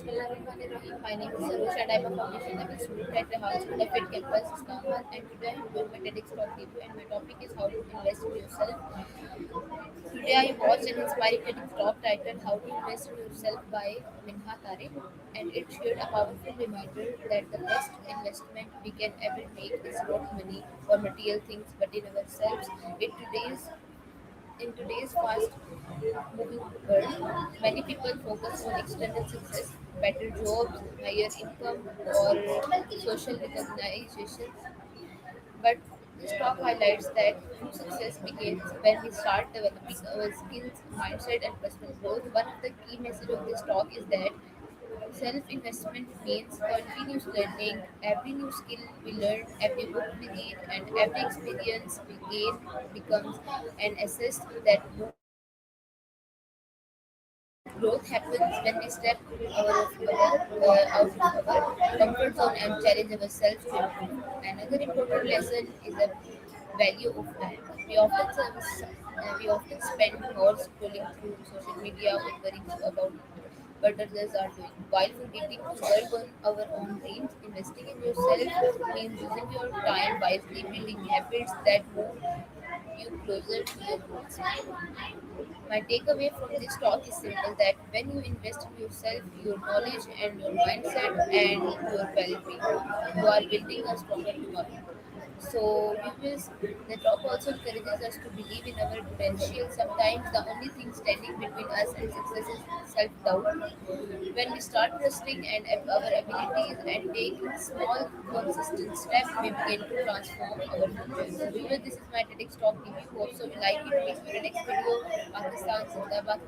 Bismillahirrahmanirrahim. My name is Sarosh and I'm a foundation level student at the House School of It campus, Islamabad. And today I'm doing my TEDx talk debut and my topic is how to invest in yourself. Today I watched an inspiring TEDx talk titled How to Invest in Yourself by Minha Tariq, and it shared a powerful reminder that the best investment we can ever make is not money or material things but in ourselves. In today's fast moving world, many people focus on external success, better jobs, higher income, or social recognition. But this talk highlights that true success begins when we start developing our skills, mindset, and personal growth. One of the key messages of this talk is that self investment means continuous learning. Every new skill we learn, every book we read, and every experience we gain becomes an asset that growth happens when we step out of our comfort zone and challenge ourselves to improve. Another important lesson is the value of time. We often spend hours scrolling through social media or worrying about what others are doing. While forgetting to work on our own dreams, investing in yourself means using your time wisely, building habits that move you closer to your goals. My takeaway from this talk is simple that when you invest in yourself, your knowledge and your mindset and your well-being, you are building a stronger tomorrow. So, viewers, the talk also encourages us to believe in our potential. Sometimes the only thing standing between us and success is self-doubt. When we start trusting and our abilities and take small, consistent steps, we begin to transform our future. So, viewers, this is my TEDx talk. If you hope so, you like it. Meet you in the next video. Pakistan Zindabad.